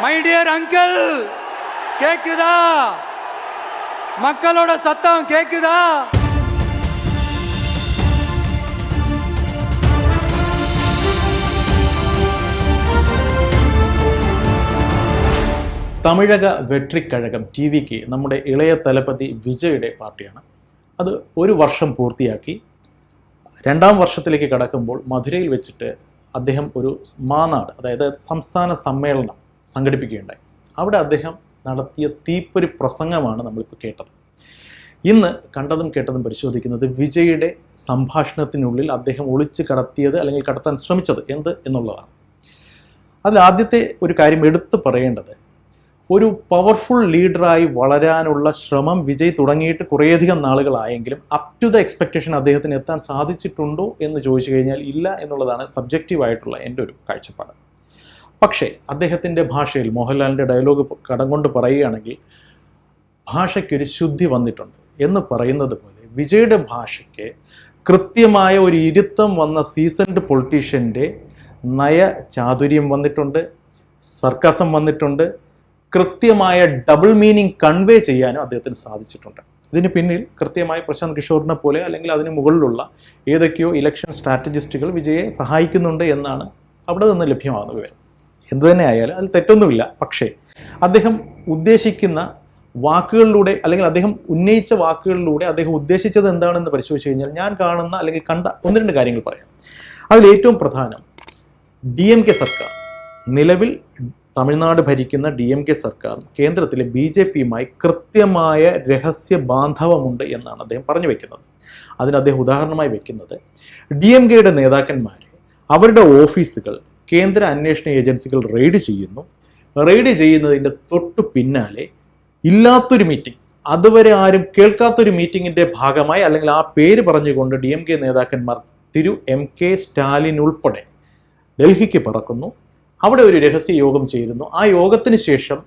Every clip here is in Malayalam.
மை டியர் அங்கிள், கேக்குதா? மக்களோட சத்தம் கேக்குதா? തമിഴക വെട്രിക്കഴകം ടി.വിക്ക് നമ്മുടെ ഇളയ തലപതി വിജയുടെ പാർട്ടിയാണ്. അത് ഒരു വർഷം പൂർത്തിയാക്കി രണ്ടാം വർഷത്തിലേക്ക് കടക്കുമ്പോൾ മധുരയിൽ വെച്ചിട്ട് അദ്ദേഹം ഒരു മാനാട്, അതായത് സംസ്ഥാന സമ്മേളനം സംഘടിപ്പിക്കുകയുണ്ടായി. അവിടെ അദ്ദേഹം നടത്തിയ തീപ്പൊരി പ്രസംഗമാണ് നമ്മളിപ്പോൾ കേട്ടത്. ഇന്ന് കണ്ടതും കേട്ടതും പരിശോധിക്കുന്നത് വിജയുടെ സംഭാഷണത്തിനുള്ളിൽ അദ്ദേഹം ഒളിച്ചു കടത്തിയത് അല്ലെങ്കിൽ കടത്താൻ ശ്രമിച്ചത് എന്ത് എന്നുള്ളതാണ്. അതിൽ ആദ്യത്തെ ഒരു കാര്യം എടുത്തു പറയേണ്ടത്, ഒരു പവർഫുൾ ലീഡറായി വളരാനുള്ള ശ്രമം വിജയ് തുടങ്ങിയിട്ട് കുറേയധികം നാളുകളായെങ്കിലും അപ് ടു ദ എക്സ്പെക്റ്റേഷൻ അദ്ദേഹത്തിന് എത്താൻ സാധിച്ചിട്ടുണ്ടോ എന്ന് ചോദിച്ചു കഴിഞ്ഞാൽ ഇല്ല എന്നുള്ളതാണ് സബ്ജക്റ്റീവായിട്ടുള്ള എൻ്റെ ഒരു കാഴ്ചപ്പാട്. പക്ഷേ അദ്ദേഹത്തിൻ്റെ ഭാഷയിൽ, മോഹൻലാലിൻ്റെ ഡയലോഗ് കടം കൊണ്ട് പറയുകയാണെങ്കിൽ, ഭാഷയ്ക്കൊരു ശുദ്ധി വന്നിട്ടുണ്ട് എന്ന് പറയുന്നത് പോലെ വിജയുടെ ഭാഷയ്ക്ക് കൃത്യമായ ഒരു ഇരുത്തം വന്ന സീസൺഡ് പൊളിറ്റീഷ്യൻ്റെ നയ ചാതുര്യം വന്നിട്ടുണ്ട്, സർക്കാസം വന്നിട്ടുണ്ട്, കൃത്യമായ ഡബിൾ മീനിങ് കൺവേ ചെയ്യാനും അദ്ദേഹത്തിന് സാധിച്ചിട്ടുണ്ട്. ഇതിന് പിന്നിൽ കൃത്യമായി പ്രശാന്ത് കിഷോറിനെ പോലെ അല്ലെങ്കിൽ അതിന് മുകളിലുള്ള ഏതൊക്കെയോ ഇലക്ഷൻ സ്ട്രാറ്റജിസ്റ്റുകൾ വിജയെ സഹായിക്കുന്നുണ്ട് എന്നാണ് അവിടെ നിന്ന് ലഭ്യമാകുന്ന വിവരം. എന്തു തന്നെ ആയാലും അതിൽ തെറ്റൊന്നുമില്ല. പക്ഷേ അദ്ദേഹം ഉദ്ദേശിക്കുന്ന വാക്കുകളിലൂടെ അല്ലെങ്കിൽ അദ്ദേഹം ഉന്നയിച്ച വാക്കുകളിലൂടെ അദ്ദേഹം ഉദ്ദേശിച്ചത് എന്താണെന്ന് പരിശോധിച്ച് കഴിഞ്ഞാൽ ഞാൻ കാണുന്ന അല്ലെങ്കിൽ കണ്ട ഒന്ന് രണ്ട് കാര്യങ്ങൾ പറയാം. അതിൽ ഏറ്റവും പ്രധാനം, DMK സർക്കാർ, നിലവിൽ തമിഴ്നാട് ഭരിക്കുന്ന DMK സർക്കാർ കേന്ദ്രത്തിലെ BJPയുമായി കൃത്യമായ രഹസ്യ ബാന്ധവമുണ്ട് എന്നാണ് അദ്ദേഹം പറഞ്ഞു വെക്കുന്നത്. അതിന് അദ്ദേഹം ഉദാഹരണമായി വെക്കുന്നത്, DMKയുടെ നേതാക്കന്മാർ അവരുടെ ഓഫീസുകൾ കേന്ദ്ര അന്വേഷണ ഏജൻസികൾ റെയ്ഡ് ചെയ്യുന്നു. റെയ്ഡ് ചെയ്യുന്നതിൻ്റെ തൊട്ടു പിന്നാലെ ഇല്ലാത്തൊരു മീറ്റിംഗ്, അതുവരെ ആരും കേൾക്കാത്തൊരു മീറ്റിങ്ങിൻ്റെ ഭാഗമായി അല്ലെങ്കിൽ ആ പേര് പറഞ്ഞുകൊണ്ട് DMK നേതാക്കന്മാർ MK സ്റ്റാലിൻ ഉൾപ്പെടെ ഡൽഹിക്ക് പറക്കുന്നു. അവിടെ ഒരു രഹസ്യ യോഗം ചേരുന്നു. ആ യോഗത്തിന് ശേഷം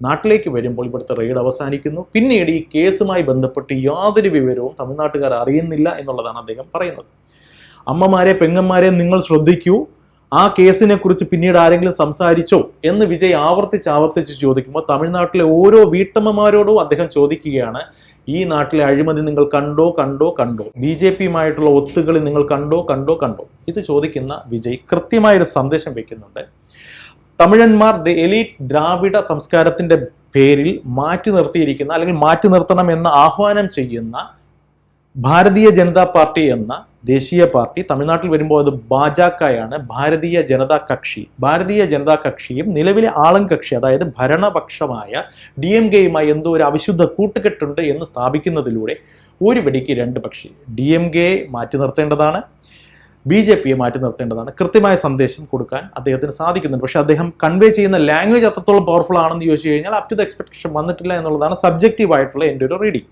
നാട്ടിലേക്ക് വരുമ്പോൾ ഇവിടുത്തെ റെയ്ഡ് അവസാനിക്കുന്നു. പിന്നീട് ഈ കേസുമായി ബന്ധപ്പെട്ട് യാതൊരു വിവരവും തമിഴ്നാട്ടുകാർ അറിയുന്നില്ല എന്നുള്ളതാണ് അദ്ദേഹം പറയുന്നത്. അമ്മമാരെ, പെങ്ങന്മാരെ നിങ്ങൾ ശ്രദ്ധിക്കൂ, ആ കേസിനെ കുറിച്ച് പിന്നീട് ആരെങ്കിലും സംസാരിച്ചോ എന്ന് വിജയ് ആവർത്തിച്ച് ചോദിക്കുമ്പോൾ തമിഴ്നാട്ടിലെ ഓരോ വീട്ടമ്മമാരോടും അദ്ദേഹം ചോദിക്കുകയാണ്, ഈ നാട്ടിലെ അഴിമതി നിങ്ങൾ കണ്ടോ, BJPയുമായിട്ടുള്ള ഒത്തുകളി നിങ്ങൾ കണ്ടോ. ഇത് ചോദിക്കുന്ന വിജയ് കൃത്യമായൊരു സന്ദേശം വെക്കുന്നുണ്ട്. തമിഴന്മാർ ദ എലീറ്റ് ദ്രാവിഡ സംസ്കാരത്തിന്റെ പേരിൽ മാറ്റി നിർത്തിയിരിക്കുന്ന അല്ലെങ്കിൽ മാറ്റി നിർത്തണം എന്ന് ആഹ്വാനം ചെയ്യുന്ന ഭാരതീയ ജനതാ പാർട്ടി എന്ന ദേശീയ പാർട്ടി, തമിഴ്നാട്ടിൽ വരുമ്പോൾ അത് ഭാജകയാണ്, ഭാരതീയ ജനതാ കക്ഷി. ഭാരതീയ ജനതാ കക്ഷിയും നിലവിലെ ആളും കക്ഷി, അതായത് ഭരണപക്ഷമായ DMKയുമായി എന്തോ ഒരു അവിശുദ്ധ കൂട്ടുകെട്ടുണ്ട് എന്ന് സ്ഥാപിക്കുന്നതിലൂടെ ഒരു വെടിക്ക് രണ്ട് പക്ഷി. DMKയെ മാറ്റി നിർത്തേണ്ടതാണ്, BJPയെ മാറ്റി നിർത്തേണ്ടതാണ്. കൃത്യമായ സന്ദേശം കൊടുക്കാൻ അദ്ദേഹത്തിന് സാധിക്കുന്നുണ്ട്. പക്ഷേ അദ്ദേഹം കൺവേ ചെയ്യുന്ന ലാംഗ്വേജ് അത്രത്തോളം പവർഫുൾ ആണെന്ന് ചോദിച്ചു കഴിഞ്ഞാൽ അപ് ടു ദ എക്സ്പെക്ടേഷൻ വന്നിട്ടില്ല എന്നുള്ളതാണ് സബ്ജക്റ്റീവായിട്ടുള്ള എൻ്റെ ഒരു റീഡിങ്.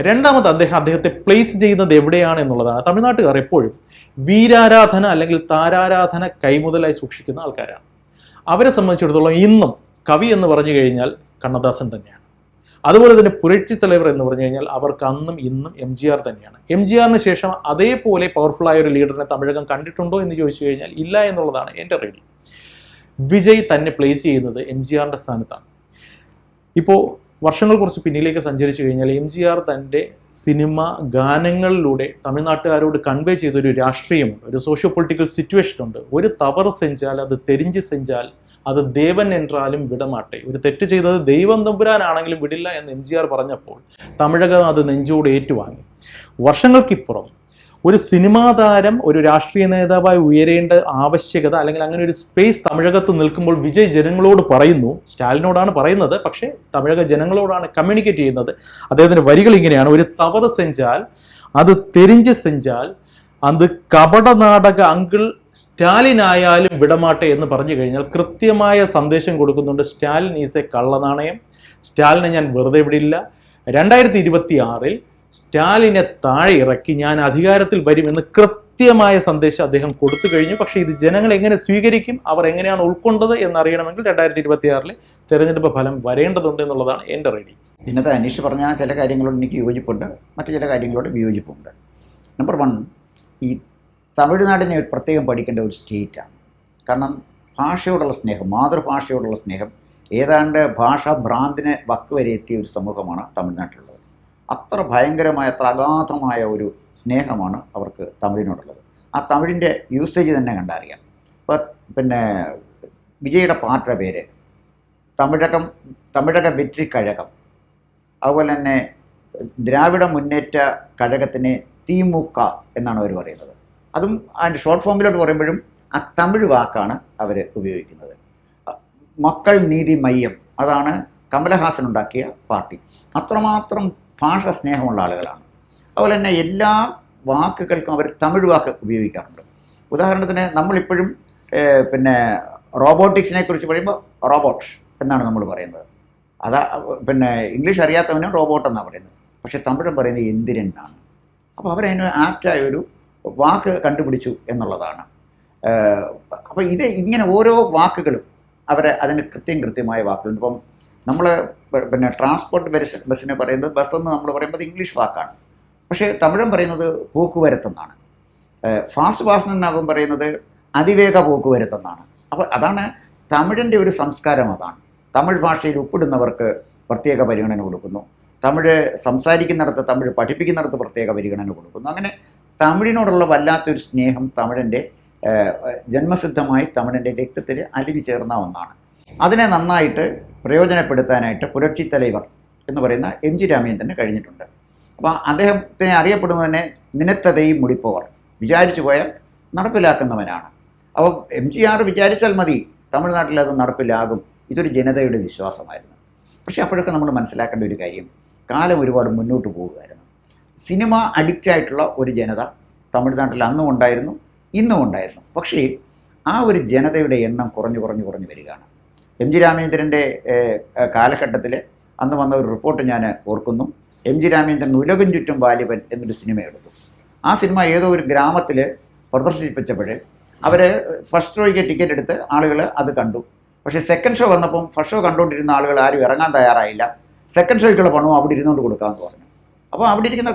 രണ്ടാമത് അദ്ദേഹത്തെ പ്ലേസ് ചെയ്യുന്നത് എവിടെയാണ് എന്നുള്ളതാണ്. തമിഴ്നാട്ടുകാർ എപ്പോഴും വീരാരാധന അല്ലെങ്കിൽ താരാരാധന കൈമുതലായി സൂക്ഷിക്കുന്ന ആൾക്കാരാണ്. അവരെ സംബന്ധിച്ചിടത്തോളം ഇന്നും കവി എന്ന് പറഞ്ഞു കഴിഞ്ഞാൽ കണ്ണദാസൻ തന്നെയാണ്. അതുപോലെ തന്നെ പുരട്சி തലവർ എന്ന് പറഞ്ഞു കഴിഞ്ഞാൽ അവർക്ക് അന്നും ഇന്നും MGR തന്നെയാണ്. MGRന് ശേഷം അതേപോലെ പവർഫുള്ളായ ഒരു ലീഡറിനെ തമിഴകം കണ്ടിട്ടുണ്ടോ എന്ന് ചോദിച്ചു കഴിഞ്ഞാൽ ഇല്ല എന്നുള്ളതാണ് എൻ്റെ റീഡിങ്. വിജയ് തന്നെ പ്ലേസ് ചെയ്യുന്നത് MGRന്റെ സ്ഥാനത്താണ്. ഇപ്പോൾ വർഷങ്ങൾ കുറച്ച് പിന്നിലേക്ക് സഞ്ചരിച്ചു കഴിഞ്ഞാൽ MGR തൻ്റെ സിനിമ ഗാനങ്ങളിലൂടെ തമിഴ്നാട്ടുകാരോട് കൺവേ ചെയ്തൊരു രാഷ്ട്രീയമുണ്ട്, ഒരു സോഷ്യോ പൊളിറ്റിക്കൽ സിറ്റുവേഷൻ ഉണ്ട്. ഒരു തവറ് സെഞ്ചാൽ അത് തെരിഞ്ച് സെഞ്ചാൽ അത് ദേവൻ என்றாലും വിടമാട്ടെ, ഒരു തെറ്റ് ചെയ്തത് ദൈവം തമ്പുരാനാണെങ്കിലും വിടില്ല എന്ന് MGR പറഞ്ഞപ്പോൾ തമിഴകം അത് നെഞ്ചോട് ഏറ്റുവാങ്ങി. വർഷങ്ങൾക്കിപ്പുറം ഒരു സിനിമാ താരം ഒരു രാഷ്ട്രീയ നേതാവായി ഉയരേണ്ട ആവശ്യകത അല്ലെങ്കിൽ അങ്ങനെ ഒരു സ്പേസ് തമിഴകത്ത് നിൽക്കുമ്പോൾ വിജയ് ജനങ്ങളോട് പറയുന്നു, സ്റ്റാലിനോടാണ് പറയുന്നത്, പക്ഷേ തമിഴക ജനങ്ങളോടാണ് കമ്മ്യൂണിക്കേറ്റ് ചെയ്യുന്നത്. അദ്ദേഹത്തിൻ്റെ വരികൾ ഇങ്ങനെയാണ്: ഒരു തവറ് സെഞ്ചാൽ അത് തെരിഞ്ച് സെഞ്ചാൽ അത് കപട നാടക അങ്കിൾ സ്റ്റാലിനായാലും വിടമാട്ടെ എന്ന് പറഞ്ഞു കഴിഞ്ഞാൽ കൃത്യമായ സന്ദേശം കൊടുക്കുന്നുണ്ട്. സ്റ്റാലിൻ ഈസ് എ കള്ളനാണയം, സ്റ്റാലിനെ ഞാൻ വെറുതെ വിടില്ല, 2026 സ്റ്റാലിനെ താഴെ ഇറക്കി ഞാൻ അധികാരത്തിൽ വരുമെന്ന് കൃത്യമായ സന്ദേശം അദ്ദേഹം കൊടുത്തു കഴിഞ്ഞു. പക്ഷേ ഇത് ജനങ്ങൾ എങ്ങനെ സ്വീകരിക്കും, അവർ എങ്ങനെയാണ് ഉൾക്കൊണ്ടത് എന്നറിയണമെങ്കിൽ 2026 തെരഞ്ഞെടുപ്പ് ഫലം വരേണ്ടതുണ്ട് എന്നുള്ളതാണ് എൻ്റെ റീഡിങ്. ഇന്നത്തെ അനീഷ് പറഞ്ഞ ചില കാര്യങ്ങളോട് എനിക്ക് യോജിപ്പുണ്ട്, മറ്റു ചില കാര്യങ്ങളോട് വിയോജിപ്പുണ്ട്. നമ്പർ 1, ഈ തമിഴ്നാടിനെ പ്രത്യേകം പഠിക്കേണ്ട ഒരു സ്റ്റേറ്റാണ്. കാരണം ഭാഷയോടുള്ള സ്നേഹം, മാതൃഭാഷയോടുള്ള സ്നേഹം ഏതാണ്ട് ഭാഷാ ഭ്രാന്തിനെ വക്കുവരെ എത്തിയ ഒരു സമൂഹമാണ് തമിഴ്നാട്ടിലുള്ളത്. അത്ര ഭയങ്കരമായ, അത്ര അഗാധമായ ഒരു സ്നേഹമാണ് അവർക്ക് തമിഴിനോടുള്ളത്. ആ തമിഴിൻ്റെ യൂസേജ് തന്നെ കണ്ടറിയാം. ഇപ്പോൾ പിന്നെ വിജയുടെ പാർട്ടിയുടെ പേര് തമിഴക വെട്രി കഴകം, അതുപോലെ തന്നെ ദ്രാവിഡ മുന്നേറ്റ കഴകത്തിന് തിമുക എന്നാണ് അവർ പറയുന്നത്. അതും അതിൻ്റെ ഷോർട്ട് ഫോമിലോട്ട് പറയുമ്പോഴും ആ തമിഴ് വാക്കാണ് അവർ ഉപയോഗിക്കുന്നത്. മക്കൾ നീതി മയ്യം, അതാണ് കമലഹാസൻ ഉണ്ടാക്കിയ പാർട്ടി. അത്രമാത്രം ഭാഷ സ്നേഹമുള്ള ആളുകളാണ്. അതുപോലെ തന്നെ എല്ലാ വാക്കുകൾക്കും അവർ തമിഴ് വാക്ക് ഉപയോഗിക്കാറുണ്ട്. ഉദാഹരണത്തിന് നമ്മളിപ്പോഴും പിന്നെ റോബോട്ടിക്സിനെ കുറിച്ച് പറയുമ്പോൾ റോബോട്ട് എന്നാണ് നമ്മൾ പറയുന്നത്. അതാ പിന്നെ ഇംഗ്ലീഷ് അറിയാത്തവനും റോബോട്ട് എന്നാണ് പറയുന്നത്. പക്ഷേ തമിഴ് പറയുന്നത് എന്തിരൻ എന്നാണ്. അപ്പോൾ അവരതിന് ആപ്റ്റായ ഒരു വാക്ക് കണ്ടുപിടിച്ചു എന്നുള്ളതാണ്. അപ്പോൾ ഇത് ഇങ്ങനെ ഓരോ വാക്കുകളും അതിന് കൃത്യമായ വാക്കുകളുണ്ട്. ഇപ്പം നമ്മൾ പിന്നെ ട്രാൻസ്പോർട്ട് ബസ്സിനെ പറയുന്നത് ബസ്സെന്ന് നമ്മൾ പറയുമ്പോൾ ഇംഗ്ലീഷ് വാക്കാണ്. പക്ഷേ തമിഴൻ പറയുന്നത് പോക്കുവരത്തെന്നാണ്. ഫാസ്റ്റ് പാസ് എന്നാകും പറയുന്നത് അതിവേഗ പോക്കുവരത്തെന്നാണ്. അപ്പോൾ അതാണ് തമിഴിൻ്റെ ഒരു സംസ്കാരം. അതാണ് തമിഴ് ഭാഷയിൽ ഉൾപ്പെടുന്നവർക്ക് പ്രത്യേക പരിഗണന കൊടുക്കുന്നു, തമിഴ് സംസാരിക്കുന്നിടത്ത്, തമിഴ് പഠിപ്പിക്കുന്നിടത്ത് പ്രത്യേക പരിഗണന കൊടുക്കുന്നു. അങ്ങനെ തമിഴിനോടുള്ള വല്ലാത്തൊരു സ്നേഹം തമിഴിൻ്റെ ജന്മസിദ്ധമായി തമിഴിൻ്റെ രക്തത്തിൽ അലിഞ്ഞു ചേർന്ന ഒന്നാണ്. അതിനെ നന്നായിട്ട് പ്രയോജനപ്പെടുത്താനായിട്ട് പുരട്சி തലൈവർ എന്ന് പറയുന്ന എം.ജി. രാമചന്ദ്രന് കഴിഞ്ഞിട്ടുണ്ട്. അപ്പോൾ അദ്ദേഹത്തിനെ അറിയപ്പെടുന്നത് തന്നെ നിനത്തതയും മുടിപ്പവർ, വിചാരിച്ചു പോയാൽ നടപ്പിലാക്കുന്നവനാണ്. അപ്പോൾ എം.ജി.ആർ വിചാരിച്ചാൽ മതി തമിഴ്നാട്ടിൽ അത് നടപ്പിലാകും. ഇതൊരു ജനതയുടെ വിശ്വാസമായിരുന്നു. പക്ഷേ അപ്പോഴൊക്കെ നമ്മൾ മനസ്സിലാക്കേണ്ട ഒരു കാര്യം, കാലം ഒരുപാട് മുന്നോട്ട് പോവുകയായിരുന്നു. സിനിമ അഡിക്റ്റായിട്ടുള്ള ഒരു ജനത തമിഴ്നാട്ടിൽ അന്നും ഉണ്ടായിരുന്നു, ഇന്നും ഉണ്ടായിരുന്നു. പക്ഷേ ആ ഒരു ജനതയുടെ എണ്ണം കുറഞ്ഞു വരികയാണ്. എം.ജി. രാമചന്ദ്രൻ്റെ കാലഘട്ടത്തിൽ അന്ന് വന്ന ഒരു റിപ്പോർട്ട് ഞാൻ ഓർക്കുന്നു. എം.ജി. രാമചന്ദ്രൻ ഉലകം ചുറ്റും ബാലിബൻ എന്നൊരു സിനിമ എടുത്തു. ആ സിനിമ ഏതോ ഒരു ഗ്രാമത്തിൽ പ്രദർശിപ്പിച്ചപ്പോൾ അവർ ഫസ്റ്റ് ഷോയ്ക്ക് ടിക്കറ്റ് എടുത്ത് ആളുകൾ അത് കണ്ടു. പക്ഷേ സെക്കൻഡ് ഷോ വന്നപ്പം ഫസ്റ്റ് ഷോ കണ്ടുകൊണ്ടിരുന്ന ആളുകൾ ആരും ഇറങ്ങാൻ തയ്യാറായില്ല. സെക്കൻഡ് ഷോയ്ക്കുള്ള പണവും അവിടെ ഇരുന്നുകൊണ്ട് കൊടുക്കാമെന്ന് പറഞ്ഞു. അപ്പോൾ അവിടെ ഇരിക്കുന്ന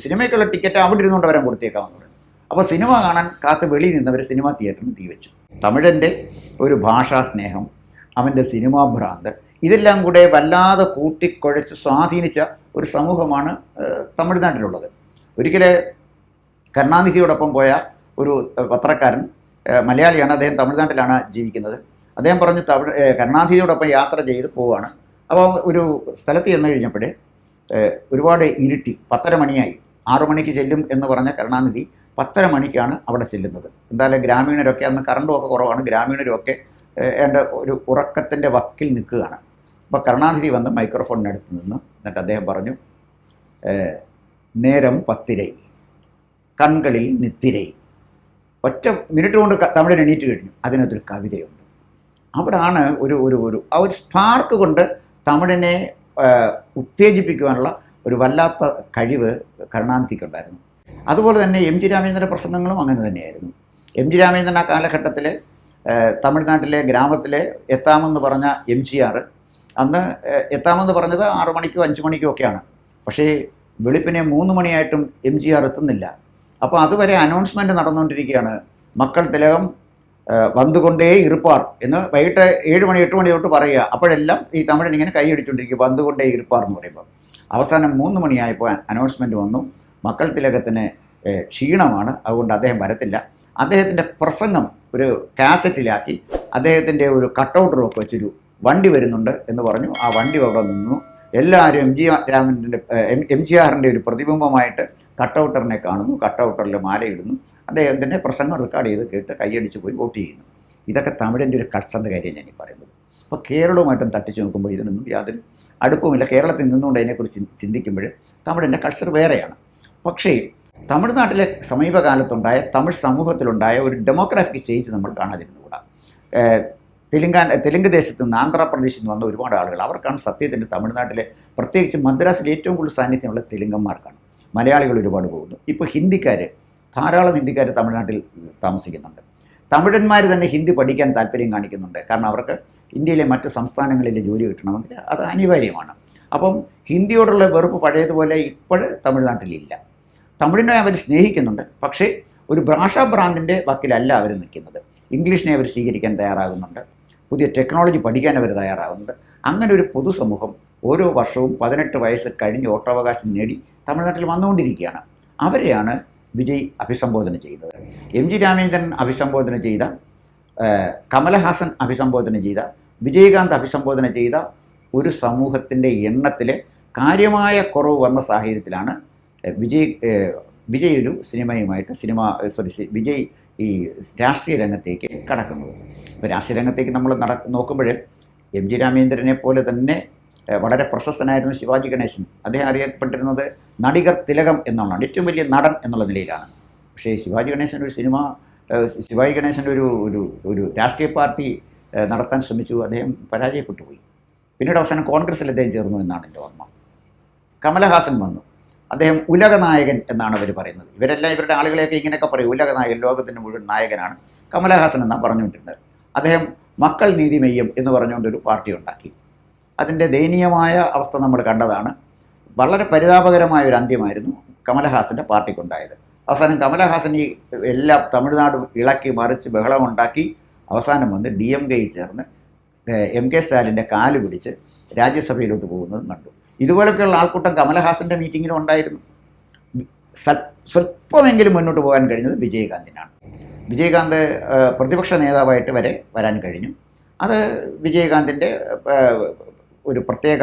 സിനിമയ്ക്കുള്ള ടിക്കറ്റ് അവിടെ ഇരുന്നുകൊണ്ട് വരാൻ കൊടുത്തേക്കാമെന്ന് പറഞ്ഞു. അപ്പോൾ സിനിമ കാണാൻ കാത്ത് വെളിയിൽ നിന്നവർ സിനിമാ തിയേറ്ററിന് തീ വെച്ചു. തമിഴൻ്റെ ഒരു ഭാഷാ സ്നേഹം, അവൻ്റെ സിനിമാ ഭ്രാന്ത്, ഇതെല്ലാം കൂടെ വല്ലാതെ കൂട്ടിക്കുഴച്ച് സ്വാധീനിച്ച ഒരു സമൂഹമാണ് തമിഴ്നാട്ടിലുള്ളത്. ഒരിക്കലെ കരുണാനിധിയോടൊപ്പം പോയ ഒരു പത്രക്കാരൻ, മലയാളിയാണ്, അദ്ദേഹം തമിഴ്നാട്ടിലാണ് ജീവിക്കുന്നത്. അദ്ദേഹം പറഞ്ഞു കരുണാനിധിയോടൊപ്പം യാത്ര ചെയ്ത് പോവുകയാണ്. അപ്പോൾ ഒരു സ്ഥലത്ത് ചെന്ന് കഴിഞ്ഞപ്പോൾ ഒരുപാട് ഇരുട്ടി, 10:30 മണിയായി. 6 മണിക്ക് ചെല്ലും എന്ന് പറഞ്ഞ കരുണാനിധി 10:30 മണിക്കാണ് അവിടെ ചെല്ലുന്നത്. എന്തായാലും ഗ്രാമീണരൊക്കെ അന്ന് കറണ്ടും ഒക്കെ കുറവാണ്, ഗ്രാമീണരൊക്കെ എൻ്റെ ഒരു ഉറക്കത്തിൻ്റെ വക്കിൽ നിൽക്കുകയാണ്. അപ്പോൾ കരുണാനിധി വന്ന് മൈക്രോഫോണിനടുത്ത് നിന്ന് എന്നിട്ട് അദ്ദേഹം പറഞ്ഞു, നേരം 10:30, കൺകളിൽ നിത്തിരൈ. ഒറ്റ മിനിറ്റ് കൊണ്ട് തമിഴൻ എണീറ്റ് കഴിഞ്ഞു. അതിനകത്തൊരു കവിതയുണ്ട്. അവിടാണ് ഒരു ആ ഒരു സ്പാർക്ക് കൊണ്ട് തമിഴിനെ ഉത്തേജിപ്പിക്കുവാനുള്ള ഒരു വല്ലാത്ത കഴിവ് കരുണാനിധിക്കുണ്ടായിരുന്നു. അതുപോലെ തന്നെ എം.ജി. രാമചന്ദ്രൻ്റെ പ്രസംഗങ്ങളും അങ്ങനെ തന്നെയായിരുന്നു. എം.ജി. രാമചന്ദ്രൻ ആ കാലഘട്ടത്തിൽ തമിഴ്നാട്ടിലെ ഗ്രാമത്തിൽ എത്താമെന്ന് പറഞ്ഞ എം.ജി.ആർ അന്ന് എത്താമെന്ന് പറഞ്ഞത് 6 മണിക്കോ 5 മണിക്കോ ഒക്കെയാണ്. പക്ഷേ വെളുപ്പിനെ 3 മണിയായിട്ടും എം.ജി.ആർ എത്തുന്നില്ല. അപ്പോൾ അതുവരെ അനൗൺസ്മെൻറ്റ് നടന്നുകൊണ്ടിരിക്കുകയാണ്, മക്കൾ തിലകം വന്നുകൊണ്ടേ ഇരുപ്പാർ എന്ന് വൈകിട്ട് 7 മണി 8 മണി തൊട്ട് പറയുക. അപ്പോഴെല്ലാം ഈ തമിഴൻ ഇങ്ങനെ കൈയടിച്ചുകൊണ്ടിരിക്കുക, വന്നുകൊണ്ടേ ഇരുപ്പാർ എന്ന് പറയുമ്പോൾ. അവസാനം 3 മണിയായപ്പോൾ അനൗൺസ്മെൻറ്റ് വന്നു, മക്കൾ തിലകത്തിന് ക്ഷീണമാണ്, അതുകൊണ്ട് അദ്ദേഹം വരത്തില്ല. അദ്ദേഹത്തിൻ്റെ പ്രസംഗം ഒരു കാസറ്റിലാക്കി അദ്ദേഹത്തിൻ്റെ ഒരു കട്ടൗട്ടറൊക്കെ വെച്ചൊരു വണ്ടി വരുന്നുണ്ട് എന്ന് പറഞ്ഞു. ആ വണ്ടി അവിടെ നിന്നു. എല്ലാവരും എം.ജി.ആറിൻ്റെ ഒരു പ്രതിബിംബമായിട്ട് കട്ടൗട്ടറിനെ കാണുന്നു, കട്ടൗട്ടറിൽ മാലയിടുന്നു. അദ്ദേഹത്തിൻ്റെ പ്രസംഗം റെക്കോർഡ് ചെയ്ത് കേട്ട് കൈയടിച്ച് പോയി വോട്ട് ചെയ്യുന്നു. ഇതൊക്കെ തമിഴിൻ്റെ ഒരു കൾച്ചറിൻ്റെ കാര്യം ഞാൻ ഈ പറയുന്നത്. അപ്പോൾ കേരളവുമായിട്ടും തട്ടിച്ച് നോക്കുമ്പോൾ ഇതിനൊന്നും യാതൊരു അടുപ്പമില്ല. കേരളത്തിൽ നിന്നുകൊണ്ട് അതിനെക്കുറിച്ച് ചിന്തിക്കുമ്പോൾ തമിഴിൻ്റെ കൾച്ചർ വേറെയാണ്. പക്ഷേ തമിഴ്നാട്ടിലെ സമീപകാലത്തുണ്ടായ തമിഴ് സമൂഹത്തിലുണ്ടായ ഒരു ഡെമോഗ്രാഫിക് ചേഞ്ച് നമ്മൾ കാണാതിരുന്നുകൂടാ. തെലുങ്ക് ദേശത്ത് നിന്ന്, ആന്ധ്രാപ്രദേശിൽ നിന്ന് വന്ന ഒരുപാട് ആളുകൾ, അവർക്കാണ് സത്യത്തിൻ്റെ തമിഴ്നാട്ടിലെ, പ്രത്യേകിച്ച് മദ്രാസിൽ ഏറ്റവും കൂടുതൽ സാന്നിധ്യമുള്ള തെലുങ്കന്മാർക്കാണ്. മലയാളികൾ ഒരുപാട് പോകുന്നു. ഇപ്പോൾ ധാരാളം ഹിന്ദിക്കാർ തമിഴ്നാട്ടിൽ താമസിക്കുന്നുണ്ട്. തമിഴന്മാർ തന്നെ ഹിന്ദി പഠിക്കാൻ താല്പര്യം കാണിക്കുന്നുണ്ട്. കാരണം അവർക്ക് ഇന്ത്യയിലെ മറ്റ് സംസ്ഥാനങ്ങളിലെ ജോലി കിട്ടണമെങ്കിൽ അത് അനിവാര്യമാണ്. അപ്പം ഹിന്ദിയോടുള്ള വെറുപ്പ് പഴയതുപോലെ ഇപ്പോൾ തമിഴ്നാട്ടിലില്ല. തമിഴിനെ അവർ സ്നേഹിക്കുന്നുണ്ട്. പക്ഷേ ഒരു ഭാഷാഭ്രാന്തിൻ്റെ വക്കിലല്ല അവർ നിൽക്കുന്നത്. ഇംഗ്ലീഷിനെ അവർ സ്വീകരിക്കാൻ തയ്യാറാകുന്നുണ്ട്, പുതിയ ടെക്നോളജി പഠിക്കാൻ അവർ തയ്യാറാകുന്നുണ്ട്. അങ്ങനെ ഒരു പൊതുസമൂഹം ഓരോ വർഷവും 18 വയസ്സ് കഴിഞ്ഞ് വോട്ടവകാശം നേടി തമിഴ്നാട്ടിൽ വന്നുകൊണ്ടിരിക്കുകയാണ്. അവരെയാണ് വിജയ് അഭിസംബോധന ചെയ്യുന്നത്. എം ജി രാമേന്ദ്രൻ അഭിസംബോധന ചെയ്ത, കമലഹാസൻ അഭിസംബോധന ചെയ്ത, വിജയകാന്ത് അഭിസംബോധന ചെയ്ത ഒരു സമൂഹത്തിൻ്റെ എണ്ണത്തിൽ കാര്യമായ കുറവ് വന്ന സാഹചര്യത്തിലാണ് വിജയ് ഒരു സിനിമയുമായിട്ട് വിജയ് ഈ രാഷ്ട്രീയ രംഗത്തേക്ക് കടക്കുന്നത്. ഇപ്പോൾ രാഷ്ട്രീയ രംഗത്തേക്ക് നമ്മൾ നോക്കുമ്പോൾ എം ജി രാമേന്ദ്രനെ പോലെ തന്നെ വളരെ പ്രശസ്തനായിരുന്നു ശിവാജി ഗണേശൻ. അദ്ദേഹം അറിയപ്പെട്ടിരുന്നത് നടികർ തിലകം എന്നുള്ളതാണ്, ഏറ്റവും വലിയ നടൻ എന്നുള്ള നിലയിലാണ്. പക്ഷേ ശിവാജി ഗണേശൻ്റെ ഒരു രാഷ്ട്രീയ പാർട്ടി നടത്താൻ ശ്രമിച്ചു, അദ്ദേഹം പരാജയപ്പെട്ടു പോയി. പിന്നീട് അവസാനം കോൺഗ്രസ്സിൽ അദ്ദേഹം ചേർന്നു എന്നാണ് എൻ്റെ ഓർമ്മ. കമലഹാസൻ വന്നു, അദ്ദേഹം ഉലക നായകൻ എന്നാണ് അവർ പറയുന്നത്. ഇവരെല്ലാം ഇവരുടെ ആളുകളെയൊക്കെ ഇങ്ങനെയൊക്കെ പറയും, ഉലക നായകൻ, ലോകത്തിൻ്റെ മുഴുവൻ നായകനാണ് കമലഹാസൻ എന്നാണ് പറഞ്ഞുകൊണ്ടിരുന്നത്. അദ്ദേഹം മക്കൾ നീതിമയ്യം എന്ന് പറഞ്ഞുകൊണ്ടൊരു പാർട്ടി ഉണ്ടാക്കി. അതിൻ്റെ ദയനീയമായ അവസ്ഥ നമ്മൾ കണ്ടതാണ്. വളരെ പരിതാപകരമായ ഒരു അന്ത്യമായിരുന്നു കമലഹാസൻ്റെ പാർട്ടിക്കുണ്ടായത്. അവസാനം കമലഹാസൻ ഈ എല്ലാ തമിഴ്നാടും ഇളക്കി മറിച്ച് ബഹളമുണ്ടാക്കി അവസാനം വന്ന് DMK ചേർന്ന് MK സ്റ്റാലിൻ്റെ കാല് പിടിച്ച് രാജ്യസഭയിലോട്ട് പോകുന്നത് കണ്ടു. ഇതുപോലൊക്കെയുള്ള ആൾക്കൂട്ടം കമലഹാസൻ്റെ മീറ്റിങ്ങിലും ഉണ്ടായിരുന്നു. സ്വല്പമെങ്കിലും മുന്നോട്ട് പോകാൻ കഴിഞ്ഞത് വിജയകാന്തിനാണ്. വിജയകാന്ത് പ്രതിപക്ഷ നേതാവായിട്ട് വരെ വരാൻ കഴിഞ്ഞു. അത് വിജയകാന്തിൻ്റെ ഒരു പ്രത്യേക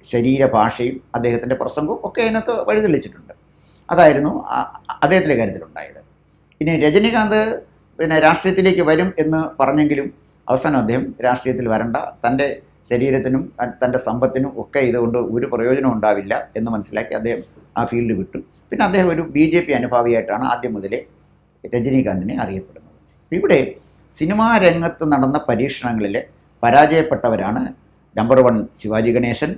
ശരീരഭാഷയും അദ്ദേഹത്തിൻ്റെ പ്രസംഗവും ഒക്കെ അതിനകത്ത് വഴിതെളിച്ചിട്ടുണ്ട്. അതായിരുന്നു അദ്ദേഹത്തിൻ്റെ കാര്യത്തിലുണ്ടായത്. ഇനി രജനീകാന്ത് രാഷ്ട്രീയത്തിലേക്ക് വരും എന്ന് പറഞ്ഞെങ്കിലും അവസാനം അദ്ദേഹം രാഷ്ട്രീയത്തിൽ വരണ്ട, തൻ്റെ ശരീരത്തിനും തൻ്റെ സമ്പത്തിനും ഒക്കെ ഇതുകൊണ്ട് ഒരു പ്രയോജനം ഉണ്ടാവില്ല എന്ന് മനസ്സിലാക്കി അദ്ദേഹം ആ ഫീൽഡ് വിട്ടു. പിന്നെ അദ്ദേഹം ഒരു BJP അനുഭാവിയായിട്ടാണ് ആദ്യം മുതലേ രജനീകാന്തിനെ അറിയപ്പെടുന്നത്. ഇവിടെ സിനിമാ രംഗത്ത് നടന്ന പരീക്ഷണങ്ങളിൽ പരാജയപ്പെട്ടവരാണ് നമ്പർ 1 ശിവാജി ഗണേശൻ,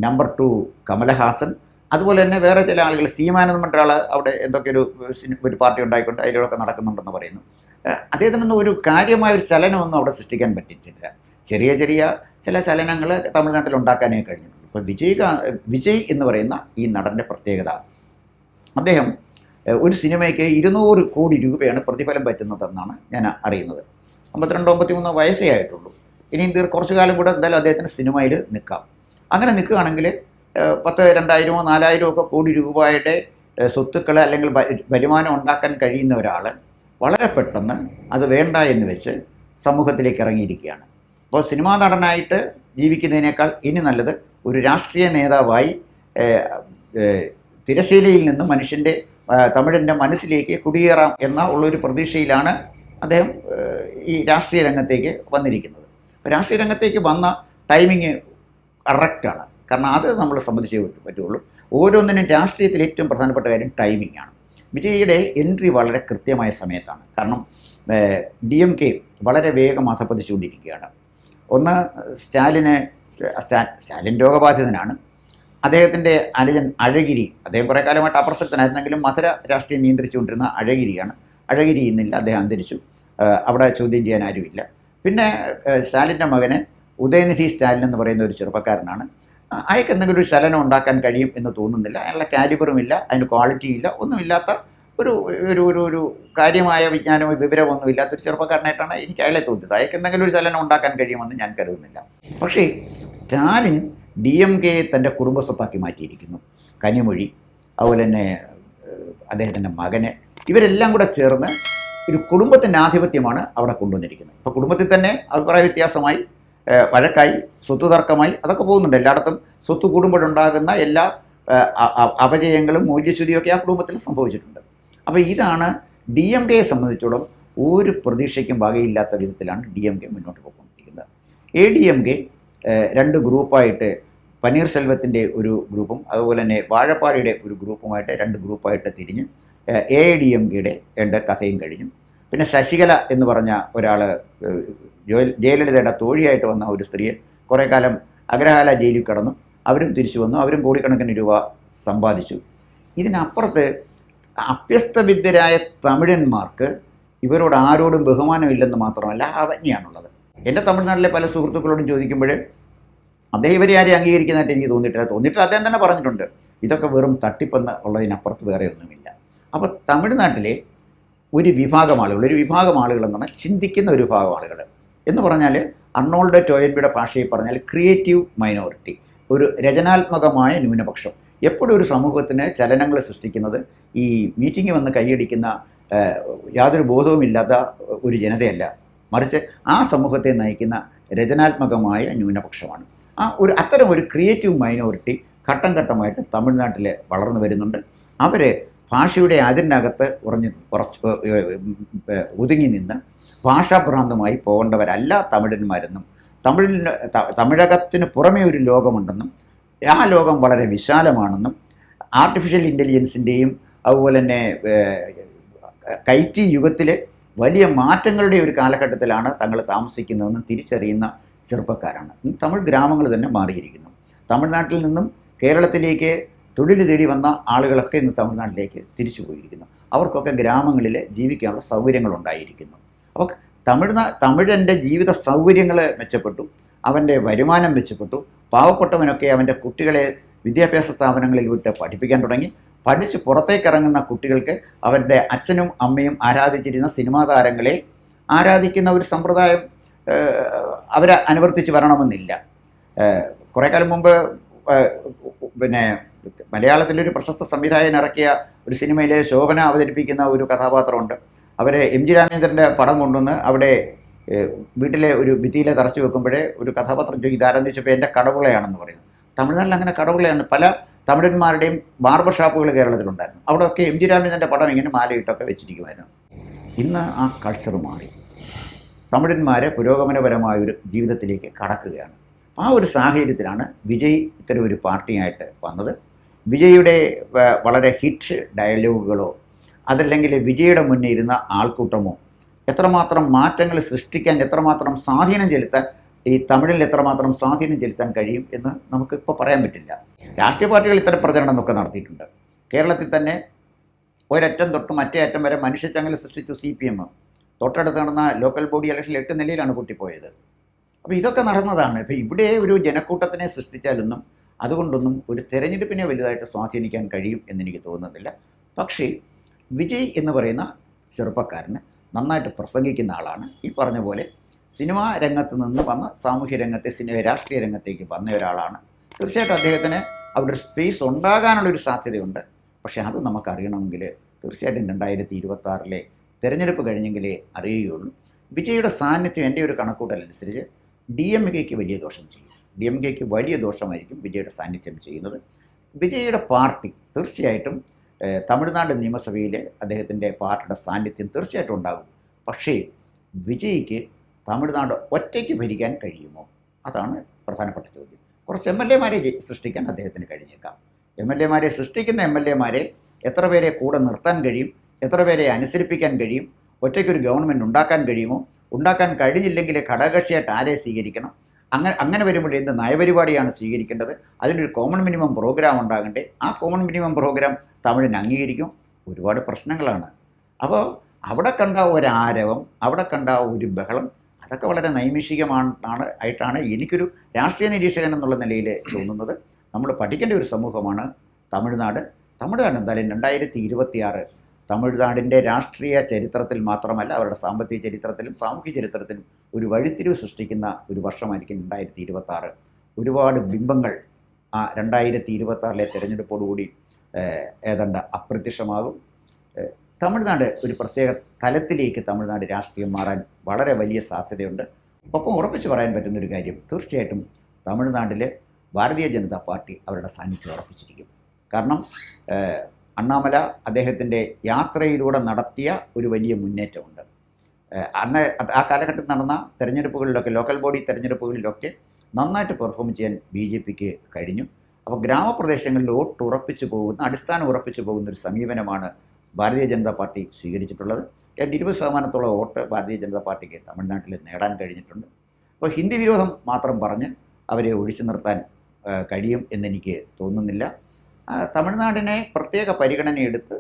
നമ്പർ 2 കമലഹാസൻ, അതുപോലെ തന്നെ വേറെ ചില ആളുകൾ. സീമാൻ എന്ന് പറഞ്ഞ ആൾ അവിടെ എന്തൊക്കെ ഒരു പാർട്ടി ഉണ്ടായിക്കൊണ്ട് അതിലൂടെയൊക്കെ നടക്കുന്നുണ്ടെന്ന് പറയുന്നു. അദ്ദേഹത്തിനൊന്നും ഒരു കാര്യമായ ഒരു ചലനമൊന്നും അവിടെ സൃഷ്ടിക്കാൻ പറ്റിയിട്ടില്ല. ചെറിയ ചെറിയ ചില ചലനങ്ങൾ തമിഴ്നാട്ടിൽ ഉണ്ടാക്കാനേ കഴിഞ്ഞിട്ടുണ്ട്. ഇപ്പോൾ വിജയ് എന്ന് പറയുന്ന ഈ നടൻ്റെ പ്രത്യേകത, അദ്ദേഹം ഒരു സിനിമയ്ക്ക് 200 കോടി രൂപയാണ് പ്രതിഫലം പറ്റുന്നതെന്നാണ് ഞാൻ അറിയുന്നത്. 52-53 വയസ്സേ ആയിട്ടുള്ളൂ. ഇനിയും കുറച്ചു കാലം കൂടെ എന്തായാലും അദ്ദേഹത്തിന് സിനിമയിൽ നിൽക്കാം. അങ്ങനെ നിൽക്കുകയാണെങ്കിൽ 2,000-4,000 ഒക്കെ കോടി രൂപയുടെ സ്വത്തുക്കൾ അല്ലെങ്കിൽ വരുമാനം ഉണ്ടാക്കാൻ കഴിയുന്ന ഒരാൾ വളരെ പെട്ടെന്ന് അത് വേണ്ട എന്ന് വെച്ച് സമൂഹത്തിലേക്ക് ഇറങ്ങിയിരിക്കുകയാണ്. അപ്പോൾ സിനിമാ നടനായിട്ട് ജീവിക്കുന്നതിനേക്കാൾ ഇനി നല്ലത് ഒരു രാഷ്ട്രീയ നേതാവായി തിരശ്ശീലയിൽ നിന്ന് തമിഴിൻ്റെ മനസ്സിലേക്ക് കുടിയേറാം എന്ന ഉള്ളൊരു പ്രതീക്ഷയിലാണ് അദ്ദേഹം ഈ രാഷ്ട്രീയ രംഗത്തേക്ക് വന്നിരിക്കുന്നത്. രാഷ്ട്രീയ രംഗത്തേക്ക് വന്ന ടൈമിങ് കറക്റ്റാണ്. കാരണം അത് നമ്മൾ സംബന്ധിച്ചേ പറ്റുള്ളൂ. ഓരോന്നിനും രാഷ്ട്രീയത്തിൽ ഏറ്റവും പ്രധാനപ്പെട്ട കാര്യം ടൈമിംഗ് ആണ്. വിജയുടെ എൻട്രി വളരെ കൃത്യമായ സമയത്താണ്. കാരണം DMK വളരെ വേഗം അധപ്പതിച്ചുകൊണ്ടിരിക്കുകയാണ്. ഒന്ന്, സ്റ്റാലിൻ രോഗബാധിതനാണ്. അദ്ദേഹത്തിൻ്റെ അനുജൻ അഴഗിരി, അദ്ദേഹം കുറേ കാലമായിട്ട് അപ്രസക്തനായിരുന്നെങ്കിലും മധുര രാഷ്ട്രീയം നിയന്ത്രിച്ചുകൊണ്ടിരുന്ന അഴഗിരിയാണ്. അഴഗിരി ഇന്നില്ല, അദ്ദേഹം അന്തരിച്ചു. അവിടെ ചോദ്യം ചെയ്യാൻ ആരുമില്ല. പിന്നെ സ്റ്റാലിൻ്റെ മകന് ഉദയനിധി സ്റ്റാലിൻ എന്ന് പറയുന്ന ഒരു ചെറുപ്പക്കാരനാണ്. അയാൾക്ക് എന്തെങ്കിലും ഒരു ചലനം ഉണ്ടാക്കാൻ കഴിയും എന്ന് തോന്നുന്നില്ല. അയാളുടെ കാലിബറുമില്ല, അതിന് ക്വാളിറ്റിയില്ല, ഒന്നുമില്ലാത്ത ഒരു കാര്യമായ വിജ്ഞാനമോ വിവരമൊന്നും ഇല്ലാത്തൊരു ചെറുപ്പക്കാരനായിട്ടാണ് എനിക്ക് അയാളെ തോന്നിയത്. അയാൾക്ക് എന്തെങ്കിലും ഒരു ചലനം ഉണ്ടാക്കാൻ കഴിയുമെന്ന് ഞാൻ കരുതുന്നില്ല. പക്ഷേ സ്റ്റാലിൻ DMK തൻ്റെ കുടുംബസ്വത്താക്കി മാറ്റിയിരിക്കുന്നു. കനിമൊഴി, അതുപോലെ തന്നെ അദ്ദേഹത്തിൻ്റെ മകന്, ഇവരെല്ലാം കൂടെ ചേർന്ന് ഒരു കുടുംബത്തിൻ്റെ ആധിപത്യമാണ് അവിടെ കൊണ്ടുവന്നിരിക്കുന്നത്. ഇപ്പോൾ കുടുംബത്തിൽ തന്നെ അഭിപ്രായ വ്യത്യാസമായി, വഴക്കായി, സ്വത്ത് തർക്കമായി, അതൊക്കെ പോകുന്നുണ്ട്. എല്ലായിടത്തും സ്വത്ത് കൂടുമ്പോഴുണ്ടാകുന്ന എല്ലാ അപജയങ്ങളും മൂല്യച്യുതിയൊക്കെ ആ കുടുംബത്തിൽ സംഭവിച്ചിട്ടുണ്ട്. അപ്പോൾ ഇതാണ് DMKയെ സംബന്ധിച്ചോളം ഒരു പ്രതീക്ഷയ്ക്കും വകയില്ലാത്ത വിധത്തിലാണ് DMK മുന്നോട്ട് പോയിക്കൊണ്ടിരിക്കുന്നത്. ADMK 2 ഗ്രൂപ്പായിട്ട്, പനീർസെൽവത്തിൻ്റെ ഒരു ഗ്രൂപ്പും അതുപോലെ തന്നെ വാഴപ്പാടിയുടെ ഒരു ഗ്രൂപ്പുമായിട്ട് 2 ഗ്രൂപ്പായിട്ട് തിരിഞ്ഞ് AIDMKയുടെ 2 കഥയും കഴിഞ്ഞു. പിന്നെ ശശികല എന്ന് പറഞ്ഞ ഒരാൾ, ജയലളിതയുടെ തോഴിയായിട്ട് വന്ന ഒരു സ്ത്രീയെ കുറേ കാലം അഗ്രഹാല ജയിലിൽ കിടന്നു. അവരും തിരിച്ചു വന്നു, അവരും കോടിക്കണക്കിന് രൂപ സമ്പാദിച്ചു. ഇതിനപ്പുറത്ത് അഭ്യസ്തവിദ്യരായ തമിഴന്മാർക്ക് ഇവരോട് ആരോടും ബഹുമാനമില്ലെന്ന് മാത്രമല്ല അവജ്ഞയാണുള്ളത്. എൻ്റെ തമിഴ്നാട്ടിലെ പല സുഹൃത്തുക്കളോടും ചോദിക്കുമ്പോൾ അദ്ദേഹം ഇവരെ ആരെയും അംഗീകരിക്കുന്നതായിട്ട് എനിക്ക് തോന്നിയിട്ടില്ല. അദ്ദേഹം തന്നെ പറഞ്ഞിട്ടുണ്ട്, ഇതൊക്കെ വെറും തട്ടിപ്പെന്ന് ഉള്ളതിനപ്പുറത്ത് വേറെ ഒന്നുമില്ല. അപ്പോൾ തമിഴ്നാട്ടിലെ ഒരു വിഭാഗം ആളുകൾ എന്ന് പറഞ്ഞാൽ ചിന്തിക്കുന്ന ഒരു വിഭാഗം ആളുകൾ എന്ന് പറഞ്ഞാൽ അർണോൾഡ് ടോയൻബിയുടെ ഭാഷയിൽ പറഞ്ഞാൽ ക്രിയേറ്റീവ് മൈനോറിറ്റി, ഒരു രചനാത്മകമായ ന്യൂനപക്ഷം. എപ്പോഴും ഒരു സമൂഹത്തിന് ചലനങ്ങൾ സൃഷ്ടിക്കുന്നത് ഈ മീറ്റിംഗ് വന്ന് കൈയടിക്കുന്ന യാതൊരു ബോധവുമില്ലാത്ത ഒരു ജനതയല്ല, മറിച്ച് ആ സമൂഹത്തെ നയിക്കുന്ന രചനാത്മകമായ ന്യൂനപക്ഷമാണ്. അത്തരം ഒരു ക്രിയേറ്റീവ് മൈനോറിറ്റി ഘട്ടം ഘട്ടമായിട്ട് തമിഴ്നാട്ടിൽ വളർന്നു വരുന്നുണ്ട്. അവർ ഭാഷയുടെ അതിനകത്ത് ഒതുങ്ങി നിന്ന് ഭാഷാഭ്രാന്തമായി പോകേണ്ടവരല്ല തമിഴന്മാരെന്നും, തമിഴകത്തിന് പുറമേ ഒരു ലോകമുണ്ടെന്നും ആ ലോകം വളരെ വിശാലമാണെന്നും ആർട്ടിഫിഷ്യൽ ഇൻ്റലിജൻസിൻ്റെയും അതുപോലെ തന്നെ കൈറ്റി യുഗത്തിലെ വലിയ മാറ്റങ്ങളുടെ ഒരു കാലഘട്ടത്തിലാണ് തങ്ങൾ താമസിക്കുന്നതെന്നും തിരിച്ചറിയുന്ന ചെറുപ്പക്കാരാണ്. തമിഴ് ഗ്രാമങ്ങൾ തന്നെ മാറിയിരിക്കുന്നു. തമിഴ്നാട്ടിൽ നിന്നും കേരളത്തിലേക്ക് തൊഴിൽ തേടി വന്ന ആളുകളൊക്കെ ഇന്ന് തമിഴ്നാട്ടിലേക്ക് തിരിച്ചു പോയിരിക്കുന്നു. അവർക്കൊക്കെ ഗ്രാമങ്ങളിൽ ജീവിക്കാനുള്ള സൗകര്യങ്ങളുണ്ടായിരിക്കുന്നു. അപ്പോൾ തമിഴൻ്റെ ജീവിത സൗകര്യങ്ങൾ മെച്ചപ്പെട്ടു, അവൻ്റെ വരുമാനം മെച്ചപ്പെട്ടു. പാവപ്പെട്ടവനൊക്കെ അവൻ്റെ കുട്ടികളെ വിദ്യാഭ്യാസ സ്ഥാപനങ്ങളിൽ വിട്ട് പഠിപ്പിക്കാൻ തുടങ്ങി. പഠിച്ച് പുറത്തേക്കിറങ്ങുന്ന കുട്ടികൾക്ക് അവരുടെ അച്ഛനും അമ്മയും ആരാധിച്ചിരുന്ന സിനിമാ താരങ്ങളെ ആരാധിക്കുന്ന ഒരു സമ്പ്രദായം അവരെ അനുവർത്തിച്ച് വരണമെന്നില്ല. കുറേ കാലം മുമ്പ് പിന്നെ മലയാളത്തിലൊരു പ്രശസ്ത സംവിധായകൻ ഇറക്കിയ ഒരു സിനിമയിലെ ശോഭന അവതരിപ്പിക്കുന്ന ഒരു കഥാപാത്രമുണ്ട്. അവരെ എം ജി രാമചന്ദ്രൻ്റെ പടം കൊണ്ടുവന്ന് അവിടെ വീട്ടിലെ ഒരു ഭിത്തിയിലെ തറച്ചു വെക്കുമ്പോഴേ ഒരു കഥാപാത്രം ചോദിക്കും ഇതാരെന്ന് ചോദിച്ചപ്പോൾ എൻ്റെ കടവുളയാണെന്ന് പറയുന്നു. തമിഴ്നാട്ടിൽ അങ്ങനെ കടവുളയാണ്. പല തമിഴന്മാരുടെയും ബാർബർ ഷാപ്പുകൾ കേരളത്തിലുണ്ടായിരുന്നു. അവിടെയൊക്കെ എം ജി രാമചന്ദ്രൻ്റെ പടം ഇങ്ങനെ മാലയിട്ടൊക്കെ വെച്ചിരിക്കുമായിരുന്നു. ഇന്ന് ആ കൾച്ചർ മാറി, തമിഴന്മാർ പുരോഗമനപരമായൊരു ജീവിതത്തിലേക്ക് കടക്കുകയാണ്. ആ ഒരു സാഹചര്യത്തിലാണ് വിജയ് ഇത്തരം ഒരു പാർട്ടിയായിട്ട് വന്നത്. വിജയുടെ വളരെ ഹിറ്റ് ഡയലോഗുകളോ അതല്ലെങ്കിൽ വിജയുടെ മുന്നിൽ ഇരുന്ന ആൾക്കൂട്ടമോ എത്രമാത്രം മാറ്റങ്ങൾ സൃഷ്ടിക്കാൻ, എത്രമാത്രം സ്വാധീനം ചെലുത്താൻ, ഈ തമിഴിൽ എത്രമാത്രം സ്വാധീനം ചെലുത്താൻ കഴിയും എന്ന് നമുക്കിപ്പോൾ പറയാൻ പറ്റില്ല. രാഷ്ട്രീയ പാർട്ടികൾ ഇത്തരം പ്രചരണമൊക്കെ നടത്തിയിട്ടുണ്ട്. കേരളത്തിൽ തന്നെ ഒരറ്റം തൊട്ട് മറ്റേ അറ്റം വരെ മനുഷ്യച്ചങ്ങല സൃഷ്ടിച്ചു CPM. തൊട്ടടുത്ത് നടന്ന ലോക്കൽ ബോഡി ഇലക്ഷനിൽ 8 നിലയിലാണ് പൊട്ടിപ്പോയത്. അപ്പോൾ ഇതൊക്കെ നടന്നതാണ്. ഇപ്പോൾ ഇവിടെ ഒരു ജനക്കൂട്ടത്തിനെ സൃഷ്ടിച്ചാലൊന്നും അതുകൊണ്ടൊന്നും ഒരു തെരഞ്ഞെടുപ്പിനെ വലുതായിട്ട് സ്വാധീനിക്കാൻ കഴിയും എന്നെനിക്ക് തോന്നുന്നില്ല. പക്ഷേ വിജയ് എന്ന് പറയുന്ന ചെറുപ്പക്കാരന് നന്നായിട്ട് പ്രസംഗിക്കുന്ന ആളാണ്. ഈ പറഞ്ഞ പോലെ സിനിമാ രംഗത്ത് നിന്ന് വന്ന സാമൂഹ്യ രംഗത്തെ രാഷ്ട്രീയ രംഗത്തേക്ക് വന്ന ഒരാളാണ്. തീർച്ചയായിട്ടും അദ്ദേഹത്തിന് അവിടെ ഒരു സ്പേസ് ഉണ്ടാകാനുള്ളൊരു സാധ്യതയുണ്ട്. പക്ഷേ അത് നമുക്കറിയണമെങ്കിൽ തീർച്ചയായിട്ടും 2026 തെരഞ്ഞെടുപ്പ് കഴിഞ്ഞെങ്കിലേ അറിയുകയുള്ളൂ. വിജയുടെ സാന്നിധ്യം എൻ്റെ ഒരു കണക്കൂട്ടലനുസരിച്ച് DMK-ക്ക് വലിയ ദോഷം ചെയ്യും. DMK-ക്ക് വലിയ ദോഷമായിരിക്കും വിജയുടെ സാന്നിധ്യം ചെയ്യുന്നത്. വിജയുടെ പാർട്ടി തീർച്ചയായിട്ടും തമിഴ്നാട് നിയമസഭയിൽ അദ്ദേഹത്തിൻ്റെ പാർട്ടിയുടെ സാന്നിധ്യം തീർച്ചയായിട്ടും ഉണ്ടാകും. പക്ഷേ വിജയ്ക്ക് തമിഴ്നാട് ഒറ്റയ്ക്ക് ഭരിക്കാൻ കഴിയുമോ? അതാണ് പ്രധാനപ്പെട്ട ചോദ്യം. കുറച്ച് MLA-മാരെ സൃഷ്ടിക്കാൻ അദ്ദേഹത്തിന് കഴിഞ്ഞേക്കാം. MLA-മാരെ സൃഷ്ടിക്കുന്ന MLA-മാരെ എത്ര പേരെ കൂടെ നിർത്താൻ കഴിയും, എത്ര പേരെ അനുസരിപ്പിക്കാൻ കഴിയും, ഒറ്റയ്ക്കൊരു ഗവൺമെൻറ് ഉണ്ടാക്കാൻ കഴിയുമോ? ഉണ്ടാക്കാൻ കഴിഞ്ഞില്ലെങ്കിൽ ഘടകകക്ഷിയായിട്ട് ആരെ സ്വീകരിക്കണം? അങ്ങനെ വരുമ്പോൾ എന്ത് നയപരിപാടിയാണ് സ്വീകരിക്കേണ്ടത്? അതിനൊരു കോമൺ മിനിമം പ്രോഗ്രാം ഉണ്ടാകണ്ടേ? ആ കോമൺ മിനിമം പ്രോഗ്രാം തമിഴിന് അംഗീകരിക്കും? ഒരുപാട് പ്രശ്നങ്ങളാണ്. അപ്പോൾ അവിടെ കണ്ട ഒരു ആരവം, അവിടെ കണ്ട ഒരു ബഹളം, അതൊക്കെ വളരെ ആയിട്ടാണ് എനിക്കൊരു രാഷ്ട്രീയ നിരീക്ഷകൻ എന്നുള്ള നിലയിൽ തോന്നുന്നത്. നമ്മൾ പഠിക്കേണ്ട ഒരു സമൂഹമാണ് തമിഴ്നാട്. എന്തായാലും 2026 തമിഴ്നാടിൻ്റെ രാഷ്ട്രീയ ചരിത്രത്തിൽ മാത്രമല്ല അവരുടെ സാമ്പത്തിക ചരിത്രത്തിലും സാമൂഹ്യ ചരിത്രത്തിലും ഒരു വഴിത്തിരിവ് സൃഷ്ടിക്കുന്ന ഒരു വർഷമായിരിക്കും 2026. ഒരുപാട് ബിംബങ്ങൾ ആ 2026 തെരഞ്ഞെടുപ്പോടുകൂടി ഏതാണ്ട് അപ്രത്യക്ഷമാകും. തമിഴ്നാട് ഒരു പ്രത്യേക തലത്തിലേക്ക് തമിഴ്നാട് രാഷ്ട്രീയം മാറാൻ വളരെ വലിയ സാധ്യതയുണ്ട്. ഒപ്പം ഉറപ്പിച്ച് പറയാൻ പറ്റുന്നൊരു കാര്യം, തീർച്ചയായിട്ടും തമിഴ്നാട്ടിൽ ഭാരതീയ ജനതാ പാർട്ടി അവരുടെ സാന്നിധ്യം ഉറപ്പിച്ചിരിക്കും. കാരണം അണ്ണാമല അദ്ദേഹത്തിൻ്റെ യാത്രയിലൂടെ നടത്തിയ ഒരു വലിയ മുന്നേറ്റമുണ്ട്. അന്ന് ആ കാലഘട്ടത്തിൽ നടന്ന തെരഞ്ഞെടുപ്പുകളിലൊക്കെ, ലോക്കൽ ബോഡി തെരഞ്ഞെടുപ്പുകളിലൊക്കെ നന്നായിട്ട് പെർഫോം ചെയ്യാൻ BJP-ക്ക് കഴിഞ്ഞു. അപ്പോൾ ഗ്രാമപ്രദേശങ്ങളിൽ വോട്ട് ഉറപ്പിച്ചു പോകുന്ന, അടിസ്ഥാനം ഉറപ്പിച്ചു പോകുന്ന ഒരു സമീപനമാണ് ഭാരതീയ ജനതാ പാർട്ടി സ്വീകരിച്ചിട്ടുള്ളത്. 20% വോട്ട് ഭാരതീയ ജനതാ പാർട്ടിക്ക് തമിഴ്നാട്ടിൽ നേടാൻ കഴിഞ്ഞിട്ടുണ്ട്. അപ്പോൾ ഹിന്ദി വിരോധം മാത്രം പറഞ്ഞ് അവരെ ഒഴിച്ചു നിർത്താൻ കഴിയും എന്നെനിക്ക് തോന്നുന്നില്ല. തമിഴ്നാടിനെ പ്രത്യേക പരിഗണനയെടുത്ത്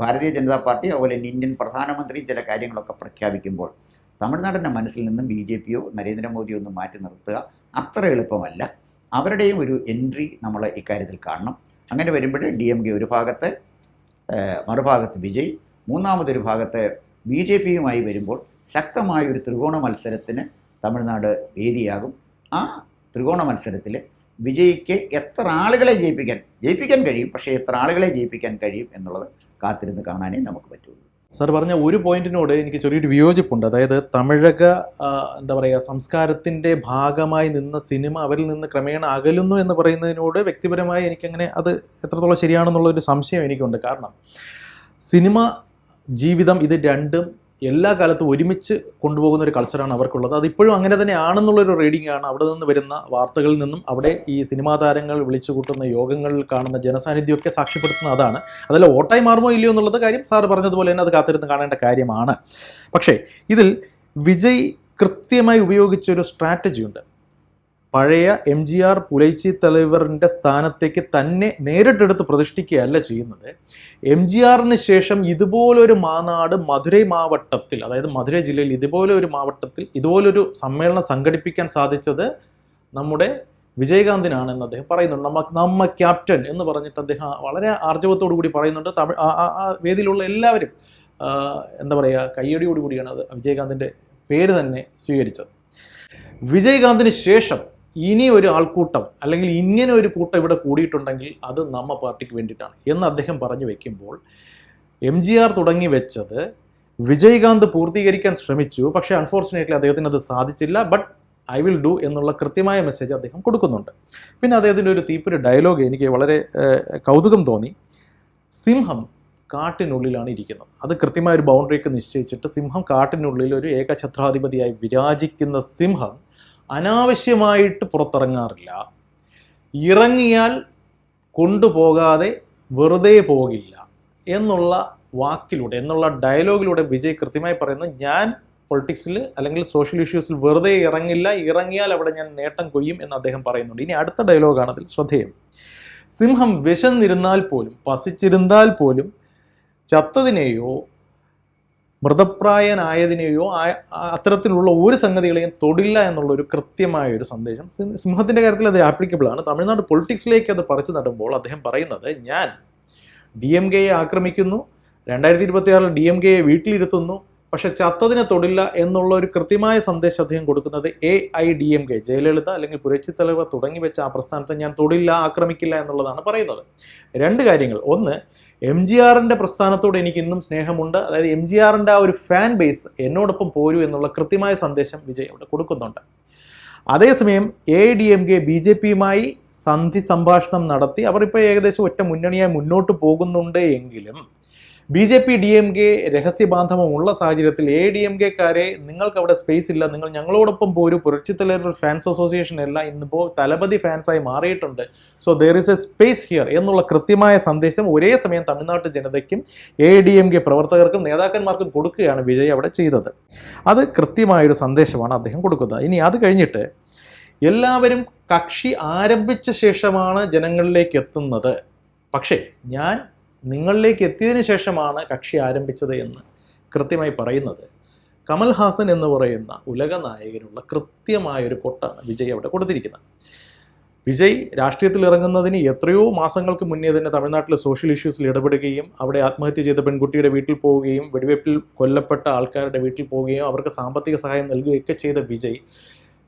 ഭാരതീയ ജനതാ പാർട്ടി അതുപോലെ ഇന്ത്യൻ പ്രധാനമന്ത്രി ചില കാര്യങ്ങളൊക്കെ പ്രഖ്യാപിക്കുമ്പോൾ തമിഴ്നാടിൻ്റെ മനസ്സിൽ നിന്നും BJP-യോ നരേന്ദ്രമോദിയോ ഒന്നും മാറ്റി നിർത്തുക അത്ര എളുപ്പമല്ല. അവരുടെയും ഒരു എൻട്രി നമ്മൾ ഇക്കാര്യത്തിൽ കാണണം. അങ്ങനെ വരുമ്പോൾ DMK ഒരു ഭാഗത്ത്, മറുഭാഗത്ത് വിജയ്, മൂന്നാമതൊരു ഭാഗത്ത് BJPയുമായി വരുമ്പോൾ ശക്തമായൊരു ത്രികോണ മത്സരത്തിന് തമിഴ്നാട് വേദിയാകും. ആ ത്രികോണ മത്സരത്തിൽ വിജയ്ക്ക് എത്ര ആളുകളെ ജയിപ്പിക്കാൻ കഴിയും, പക്ഷേ എത്ര ആളുകളെ ജയിപ്പിക്കാൻ കഴിയും എന്നുള്ളത് കാത്തിരുന്ന് കാണാനേ നമുക്ക് പറ്റുള്ളൂ. സാർ പറഞ്ഞ ഒരു പോയിന്റിനോട് എനിക്ക് ചെറിയൊരു വിയോജിപ്പുണ്ട്. അതായത് തമിഴക എന്താ പറയുക സംസ്കാരത്തിൻ്റെ ഭാഗമായി നിന്ന സിനിമ അവരിൽ നിന്ന് ക്രമേണ അകലുന്നു എന്ന് പറയുന്നതിനോട് വ്യക്തിപരമായി എനിക്കങ്ങനെ അത് എത്രത്തോളം ശരിയാണെന്നുള്ളൊരു സംശയം എനിക്കുണ്ട്. കാരണം സിനിമ, ജീവിതം ഇത് രണ്ടും എല്ലാ കാലത്തും ഒരുമിച്ച് കൊണ്ടുപോകുന്ന ഒരു കൾച്ചറാണ് അവർക്കുള്ളത്. അതിപ്പോഴും അങ്ങനെ തന്നെ ആണെന്നുള്ളൊരു റീഡിംഗ് ആണ് അവിടെ നിന്ന് വരുന്ന വാർത്തകളിൽ നിന്നും അവിടെ ഈ സിനിമാ താരങ്ങൾ വിളിച്ചു കൂട്ടുന്ന യോഗങ്ങളിൽ കാണുന്ന ജനസാന്നിധ്യമൊക്കെ സാക്ഷ്യപ്പെടുത്തുന്ന അതാണ്. അതല്ല വോട്ടായി മാറുമോ ഇല്ലയോ എന്നുള്ളത് കാര്യം സാറ് പറഞ്ഞതുപോലെ തന്നെ അത് കാത്തിരുന്ന് കാണേണ്ട കാര്യമാണ്. പക്ഷേ ഇതിൽ വിജയ് കൃത്യമായി ഉപയോഗിച്ചൊരു സ്ട്രാറ്റജി ഉണ്ട്. പഴയ MGR പുലൈച്ചി തലവറിൻ്റെ സ്ഥാനത്തേക്ക് തന്നെ നേരിട്ടെടുത്ത് പ്രതിഷ്ഠിക്കുകയല്ല ചെയ്യുന്നത്. MGRന് ശേഷം ഇതുപോലൊരു മാനാട് മധുരൈ മാവട്ടത്തിൽ, അതായത് മധുരൈ ജില്ലയിൽ ഇതുപോലൊരു മാവട്ടത്തിൽ ഇതുപോലൊരു സമ്മേളനം സംഘടിപ്പിക്കാൻ സാധിച്ചത് നമ്മുടെ വിജയകാന്തിനാണെന്ന് അദ്ദേഹം പറയുന്നുണ്ട്. നമ്മ ക്യാപ്റ്റൻ എന്ന് പറഞ്ഞിട്ട് അദ്ദേഹം വളരെ ആർജവത്തോടു കൂടി പറയുന്നുണ്ട്. വേദിയിലുള്ള എല്ലാവരും എന്താ പറയുക കയ്യടിയോടുകൂടിയാണ് അത് വിജയകാന്തിൻ്റെ പേര് തന്നെ സ്വീകരിച്ചത്. വിജയകാന്തിന് ശേഷം ഇനി ഒരു ആൾക്കൂട്ടം അല്ലെങ്കിൽ ഇങ്ങനെ ഒരു കൂട്ടം ഇവിടെ കൂടിയിട്ടുണ്ടെങ്കിൽ അത് നമ്മ പാർട്ടിക്ക് വേണ്ടിയിട്ടാണ് എന്ന് അദ്ദേഹം പറഞ്ഞു വെക്കുമ്പോൾ MGR തുടങ്ങി വെച്ചത് വിജയകാന്ത് പൂർത്തീകരിക്കാൻ ശ്രമിച്ചു. പക്ഷേ അൺഫോർച്ചുനേറ്റ്ലി അദ്ദേഹത്തിന് അത് സാധിച്ചില്ല. ബട്ട് ഐ വിൽ ഡു എന്നുള്ള കൃത്യമായ മെസ്സേജ് അദ്ദേഹം കൊടുക്കുന്നുണ്ട്. പിന്നെ അദ്ദേഹത്തിൻ്റെ ഒരു തീപ്പൊരു ഡയലോഗ് എനിക്ക് വളരെ കൗതുകം തോന്നി. സിംഹം കാട്ടിനുള്ളിലാണ് ഇരിക്കുന്നത്. അത് കൃത്യമായ ഒരു ബൗണ്ടറിയൊക്കെ നിശ്ചയിച്ചിട്ട് സിംഹം കാട്ടിനുള്ളിൽ ഒരു ഏകഛത്രാധിപതിയായി വിരാജിക്കുന്ന സിംഹം അനാവശ്യമായിട്ട് പുറത്തിറങ്ങാറില്ല. ഇറങ്ങിയാൽ കൊണ്ടുപോകാതെ വെറുതെ പോകില്ല എന്നുള്ള വാക്കിലൂടെ, എന്നുള്ള ഡയലോഗിലൂടെ വിജയ് കൃത്യമായി പറയുന്നു, ഞാൻ പൊളിറ്റിക്സിൽ അല്ലെങ്കിൽ സോഷ്യൽ ഇഷ്യൂസിൽ വെറുതെ ഇറങ്ങില്ല, ഇറങ്ങിയാൽ അവിടെ ഞാൻ നേട്ടം കൊയ്യും എന്ന് അദ്ദേഹം പറയുന്നുണ്ട്. ഇനി അടുത്ത ഡയലോഗാണ് അതിൽ ശ്രദ്ധേയം. സിംഹം വിശന്നിരുന്നാൽ പോലും, പസിച്ചിരുന്നാൽ പോലും ചത്തതിനെയോ മൃതപ്രായനായതിനെയോ അത്തരത്തിലുള്ള ഒരു സംഗതികളെയും തൊടില്ല എന്നുള്ളൊരു കൃത്യമായൊരു സന്ദേശം സിംഹത്തിൻ്റെ കാര്യത്തിൽ അത് ആപ്ലിക്കബിൾ ആണ്. തമിഴ്നാട് പൊളിറ്റിക്സിലേക്ക് അത് പറിച്ചു നടുമ്പോൾ അദ്ദേഹം പറയുന്നത്, ഞാൻ DMKയെ ആക്രമിക്കുന്നു, 2026 DMKയെ വീട്ടിലിരുത്തുന്നു, പക്ഷെ ചത്തതിനെ തൊടില്ല എന്നുള്ള ഒരു കൃത്യമായ സന്ദേശം അദ്ദേഹം കൊടുക്കുന്നത് AIDMK, ജയലളിത അല്ലെങ്കിൽ പുരച്ചി തലവർ തുടങ്ങി വെച്ച ആ പ്രസ്ഥാനത്തെ ഞാൻ തൊടില്ല, ആക്രമിക്കില്ല എന്നുള്ളതാണ് പറയുന്നത്. രണ്ട് കാര്യങ്ങൾ. ഒന്ന്, MGRൻ്റെ പ്രസ്ഥാനത്തോട് എനിക്ക് ഇന്നും സ്നേഹമുണ്ട്. അതായത് MGRൻ്റെ ആ ഒരു ഫാൻ ബേസ് എന്നോടൊപ്പം പോരൂ എന്നുള്ള കൃത്യമായ സന്ദേശം വിജയ് അവിടെ കൊടുക്കുന്നുണ്ട്. അതേസമയം AIDMK BJPയുമായി സന്ധി സംഭാഷണം നടത്തി അവർ ഇപ്പോൾ ഏകദേശം ഒറ്റ മുന്നണിയായി മുന്നോട്ട് പോകുന്നുണ്ട് എങ്കിലും BJP DMK രഹസ്യബാന്ധവമുള്ള സാഹചര്യത്തിൽ AIDMKക്കാരെ നിങ്ങൾക്ക് അവിടെ സ്പേസ് ഇല്ല, നിങ്ങൾ ഞങ്ങളോടൊപ്പം പോരൂ, പുരച്ചി തലവർ ഫാൻസ് അസോസിയേഷൻ എല്ലാം ഇന്നിപ്പോൾ തലപതി ഫാൻസായി മാറിയിട്ടുണ്ട്, so there is A space here എന്നുള്ള കൃത്യമായ സന്ദേശം ഒരേ സമയം തമിഴ്നാട്ട് ജനതയ്ക്കും AIDMK പ്രവർത്തകർക്കും നേതാക്കന്മാർക്കും കൊടുക്കുകയാണ് വിജയ് അവിടെ ചെയ്തത്. അത് കൃത്യമായൊരു സന്ദേശമാണ് അദ്ദേഹം കൊടുക്കുന്നത്. ഇനി അത് കഴിഞ്ഞിട്ട് എല്ലാവരും കക്ഷി ആരംഭിച്ച ശേഷമാണ് ജനങ്ങളിലേക്ക് എത്തുന്നത്, പക്ഷേ ഞാൻ നിങ്ങളിലേക്ക് എത്തിയതിനു ശേഷമാണ് കക്ഷി ആരംഭിച്ചത് എന്ന് കൃത്യമായി പറയുന്നത് കമൽ ഹാസൻ എന്ന് പറയുന്ന ഉലക നായകനുള്ള കൃത്യമായൊരു കൊട്ടാണ് വിജയ് അവിടെ കൊടുത്തിരിക്കുന്നത്. വിജയ് രാഷ്ട്രീയത്തിൽ ഇറങ്ങുന്നതിന് എത്രയോ മാസങ്ങൾക്ക് മുന്നേ തന്നെ തമിഴ്നാട്ടിലെ സോഷ്യൽ ഇഷ്യൂസിൽ ഇടപെടുകയും അവിടെ ആത്മഹത്യ ചെയ്ത പെൺകുട്ടിയുടെ വീട്ടിൽ പോവുകയും വെടിവയ്പ്പിൽ കൊല്ലപ്പെട്ട ആൾക്കാരുടെ വീട്ടിൽ പോവുകയും അവർക്ക് സാമ്പത്തിക സഹായം നൽകുകയൊക്കെ ചെയ്ത വിജയ്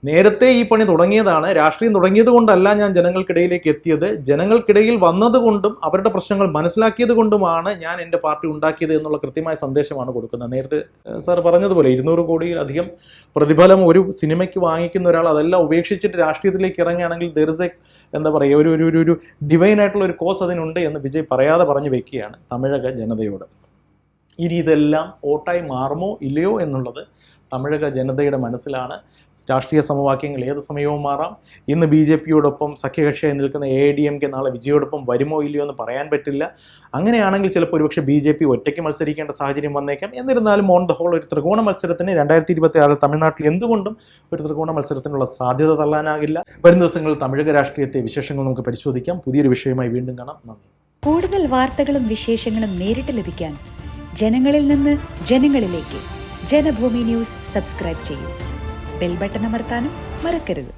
നേരത്തെ ഈ പണി തുടങ്ങിയതാണ്. രാഷ്ട്രീയം തുടങ്ങിയത് കൊണ്ടല്ല ഞാൻ ജനങ്ങൾക്കിടയിലേക്ക് എത്തിയത്, ജനങ്ങൾക്കിടയിൽ വന്നതുകൊണ്ടും അവരുടെ പ്രശ്നങ്ങൾ മനസ്സിലാക്കിയത് കൊണ്ടുമാണ് ഞാൻ എൻ്റെ പാർട്ടി ഉണ്ടാക്കിയത് എന്നുള്ള കൃത്യമായ സന്ദേശമാണ് കൊടുക്കുന്നത്. നേരത്തെ സാർ പറഞ്ഞതുപോലെ 200 കോടിയിലധികം പ്രതിഫലം ഒരു സിനിമയ്ക്ക് വാങ്ങിക്കുന്ന ഒരാൾ അതെല്ലാം ഉപേക്ഷിച്ചിട്ട് രാഷ്ട്രീയത്തിലേക്ക് ഇറങ്ങുകയാണെങ്കിൽ ദർ ഇസ് എ എന്താ പറയുക ഒരു ഡിവൈൻ ആയിട്ടുള്ള ഒരു കോസ് അതിനുണ്ട് എന്ന് വിജയ് പറയാതെ പറഞ്ഞു വെക്കുകയാണ് തമിഴക ജനതയോട്. ഇനി ഇതെല്ലാം വോട്ടായി മാറുമോ ഇല്ലയോ എന്നുള്ളത് തമിഴക ജനതയുടെ മനസ്സിലാണ്. രാഷ്ട്രീയ സമവാക്യങ്ങൾ ഏത് സമയവും മാറാം. ഇന്ന് BJPയോടൊപ്പം സഖ്യകക്ഷിയായി നിൽക്കുന്ന AIDMK നാളെ വിജയോടൊപ്പം വരുമോ ഇല്ലയോ എന്ന് പറയാൻ പറ്റില്ല. അങ്ങനെയാണെങ്കിൽ ചിലപ്പോൾ ഒരുപക്ഷെ BJP ഒറ്റയ്ക്ക് മത്സരിക്കേണ്ട സാഹചര്യം വന്നേക്കാം. എന്നിരുന്നാലും ഓൺ ദ ഹോൾ ഒരു ത്രികോണ മത്സരത്തിന് 2026 തമിഴ്നാട്ടിൽ എന്തുകൊണ്ടും ഒരു ത്രികോണ മത്സരത്തിനുള്ള സാധ്യത തള്ളാനാകില്ല. വരും ദിവസങ്ങളിൽ തമിഴക രാഷ്ട്രീയത്തെ വിശേഷങ്ങൾ നമുക്ക് പരിശോധിക്കാം. പുതിയൊരു വിഷയമായി വീണ്ടും കാണാം. നന്ദി. കൂടുതൽ വാർത്തകളും വിശേഷങ്ങളും നേരിട്ട് ലഭിക്കാൻ ജനങ്ങളിൽ നിന്ന് ജനങ്ങളിലേക്ക് ജനഭൂമി ന്യൂസ് സബ്സ്ക്രൈബ് ചെയ്യൂ. ബെൽ ബട്ടൺ അമർത്താനും മറക്കരുത്.